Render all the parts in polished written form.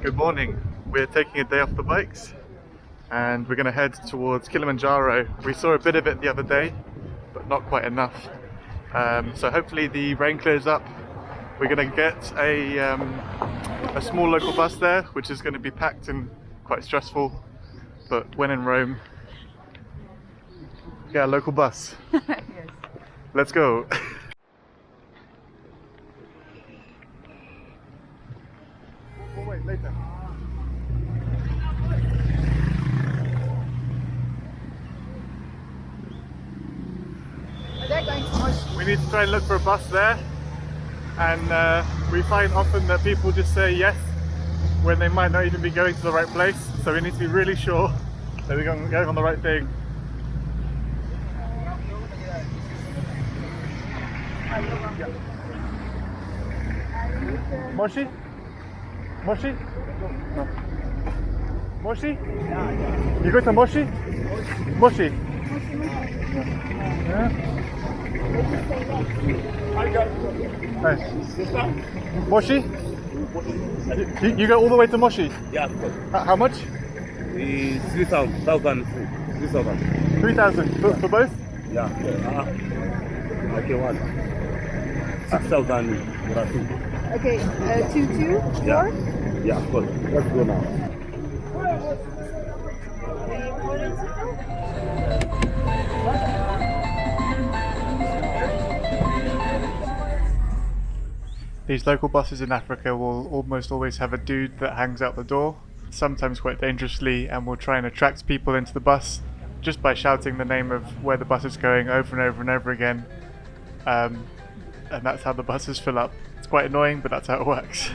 Good morning. We're taking a day off the bikes and we're going to head towards Kilimanjaro. We saw a bit of it the other day, but not quite enough. So hopefully the rain clears up. We're going to get a small local bus there, which is going to be packed and quite stressful. But when in Rome, yeah, local bus. Yes. Let's go. We'll wait later. They're going to Moto. We need to try and look for a bus there, and we find often that people just say yes when they might not even be going to the right place, so we need to be really sure that we're going on the right thing. Moshi? Moshi? No. Moshi? You go to Moshi? Moshi? Yeah. Hey. Moshi? You go all the way to Moshi? Yeah, of course. How much? 3,000. 3,000. 3,000 for both? Yeah. Okay, one. 6,000. Okay, 2, 4? Yeah, of course. Let's go now. These local buses in Africa will almost always have a dude that hangs out the door, sometimes quite dangerously, and will try and attract people into the bus just by shouting the name of where the bus is going over and over and over again. And that's how the buses fill up. It's quite annoying, but that's how it works.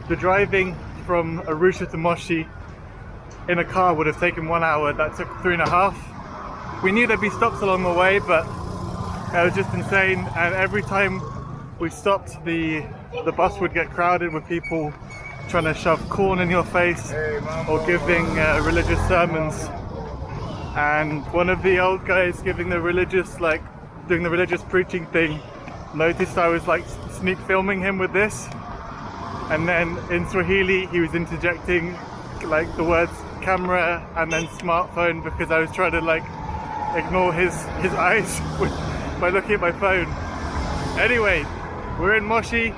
The driving from Arusha to Moshi in a car would have taken 1 hour. That took 3.5. We knew there'd be stops along the way, but it was just insane. And every time we stopped, the bus would get crowded with people trying to shove corn in your face or giving religious sermons. And one of the old guys giving the religious, doing the religious preaching thing, noticed I was sneak filming him with this. And then in Swahili he was interjecting the words camera and then smartphone because I was trying to ignore his eyes by looking at my phone. Anyway, we're in Moshi.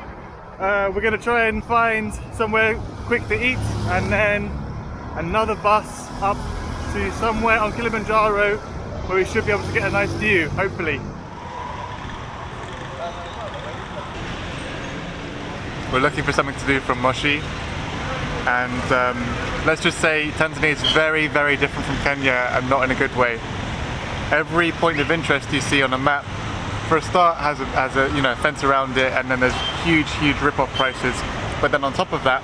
We're gonna try and find somewhere quick to eat and then another bus up to somewhere on Kilimanjaro where we should be able to get a nice view, hopefully. We're looking for something to do from Moshi, and let's just say Tanzania is very, very different from Kenya, and not in a good way. Every point of interest you see on a map, for a start, has a fence around it, and then there's huge rip-off prices. But then on top of that,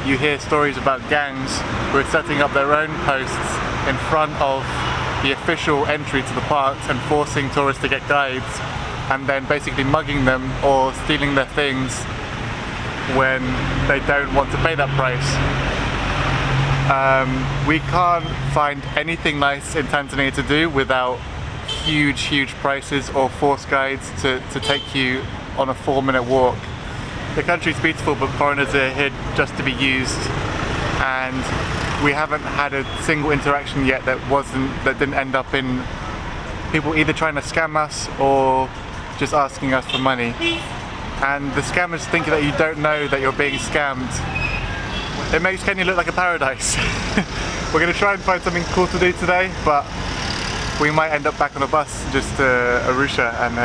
you hear stories about gangs who are setting up their own posts in front of the official entry to the parks and forcing tourists to get guides, and then basically mugging them or stealing their things when they don't want to pay that price. We can't find anything nice in Tanzania to do without huge prices or forced guides to take you on a 4-minute walk. The country's beautiful, but foreigners are here just to be used, and we haven't had a single interaction yet that didn't end up in people either trying to scam us or just asking us for money. And the scammers thinking that you don't know that you're being scammed. It makes Kenya look like a paradise. We're going to try and find something cool to do today, but we might end up back on a bus just to Arusha and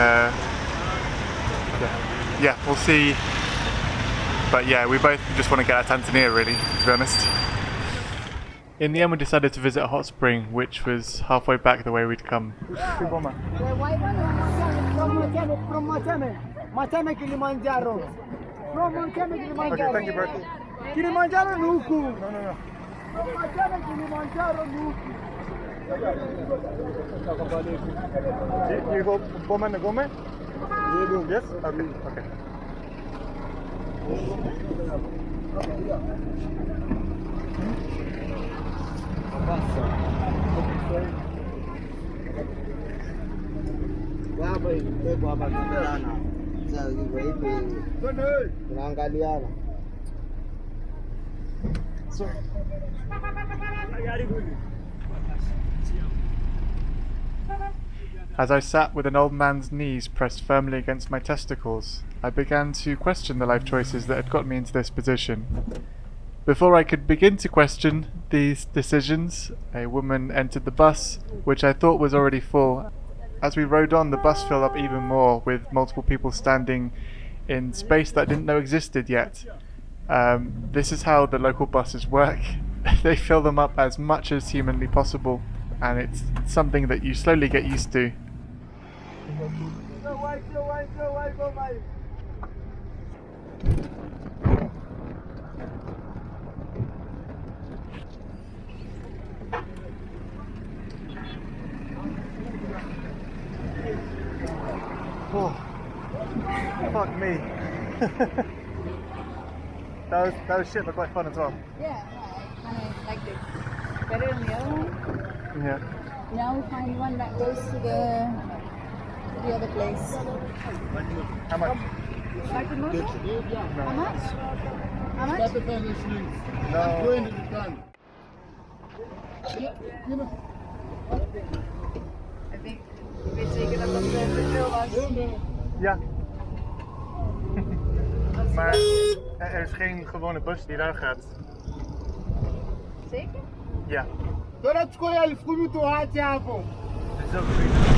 Yeah, we'll see. But yeah, we both just want to get out of Tanzania, really, to be honest. In the end, we decided to visit a hot spring, which was halfway back the way we'd come. The white one from Mateme, Kilimanjaro. From Mateme, Kilimanjaro. Okay, thank you, bro. Kilimanjaro Nuku. No. From Mateme, Kilimanjaro Nuku. You go Gome and Gome? Yes? Okay. As I sat with an old man's knees pressed firmly against my testicles, I began to question the life choices that had got me into this position. Before I could begin to question these decisions, a woman entered the bus, which I thought was already full. As we rode on, the bus filled up even more, with multiple people standing in space that I didn't know existed yet. This is how the local buses work. They fill them up as much as humanly possible, and it's something that you slowly get used to. Oh, fuck me. that was shit, but quite fun as well. Yeah, I kind of liked it. Better than the other one. Yeah. Now we find one that goes to the other place. How much? Like the Moto? How much? How much? No. I think we take it up on the trail bus. Ja. Maar er is geen gewone bus die daar gaat. Zeker? Ja. Door het school vroeg toe had je avond. Dat is ook goed.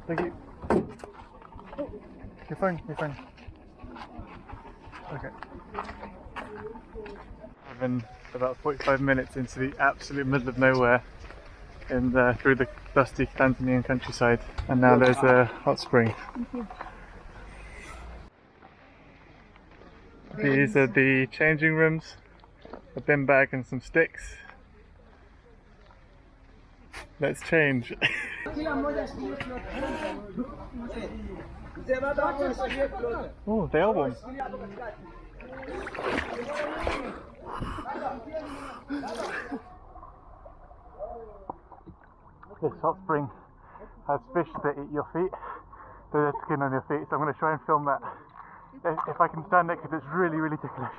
Thank you. Your phone. Okay. I've been about 45 minutes into the absolute middle of nowhere through the dusty Tanzanian countryside, and now there's a hot spring. These are the changing rooms, a bin bag and some sticks. Let's change. Oh, they are warm. This hot spring has fish that eat your feet. There's skin on your feet, so I'm going to try and film that. If I can stand it, because it's really, really ticklish.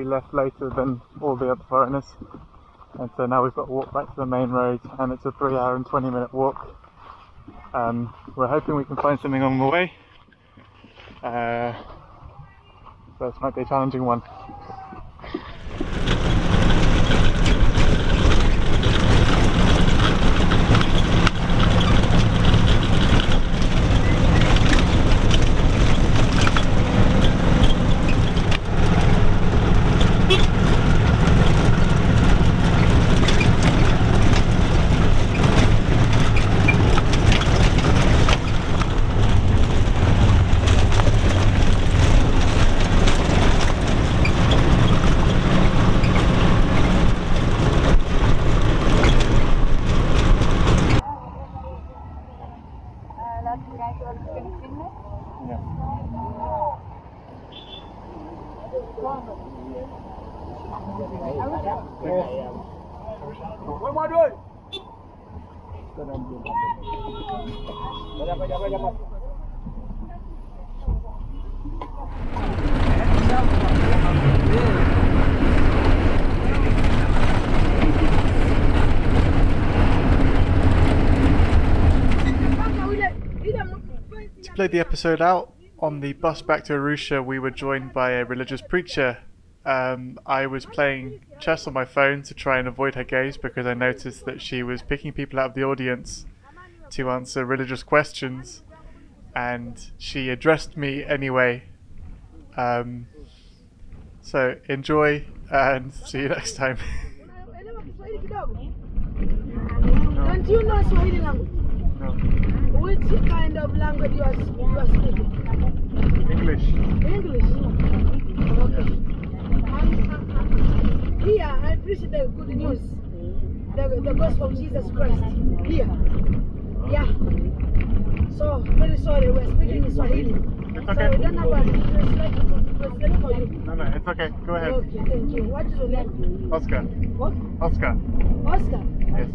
we left later than all the other foreigners, and so now we've got to walk back to the main road, and it's a 3-hour and 20-minute walk. We're hoping we can find something on the way, so this might be a challenging one. To play the episode out, on the bus back to Arusha we were joined by a religious preacher. I was playing chess on my phone to try and avoid her gaze because I noticed that she was picking people out of the audience to answer religious questions, and she addressed me anyway. So enjoy and see you next time. Don't you know Swahili language? No. Which kind of language you are speaking? English. English. Okay. Here I preach the good news, the gospel of Jesus Christ. Here. Yeah. So very sorry, we're speaking in Swahili. It's okay. So we don't have a translate for you. No, it's okay. Go ahead. Okay, thank you. What is your name? Oscar. What? Oscar. Oscar. Yes.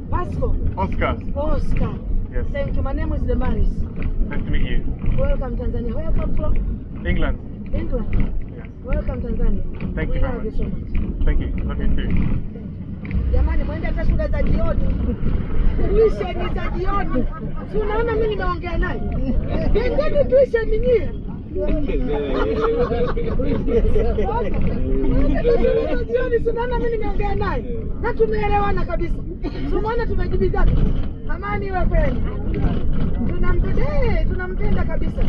Pasco. Oscar. Oscar. Yes. Thank you. My name is Damaris. Nice to meet you. Welcome Tanzania. Where you come from? England. England. Yes. Welcome Tanzania. Thank We you very love you much. so much. Thank you. Love you too. Jamani, mwende hata shule za jioni. Tuition za jioni. Si unaona mimi nimeongea naye. Nendeni tuition nyie. Jioni si unaona mimi nimeongea naye. Na tumeelewana kabisa. Si unaona tumejibizana. Amani iwe kwenu. Tunampenda kabisa.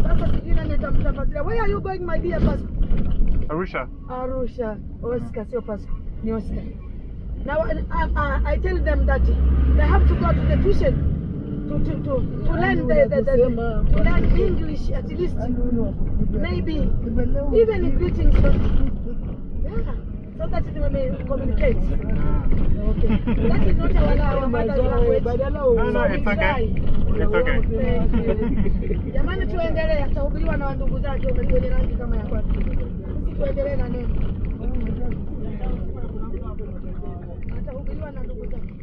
Sasa sijui nani atamtafadhali. Where are you going my dear Pasco? Arusha. Arusha. Oscar, sio Pasco. Ni Oscar. Now I tell them that they have to go to the tuition to learn to learn English at least, maybe even greetings. Yeah, so that they may communicate. Okay. That is not our mother language. No, it's okay. It's okay. Jamani, tuendelee. Atahubiriwa na ndugu zake wenye rangi kama ya kwake. Sisi tuendelee na neno. Atahubiriwa na ndugu zake.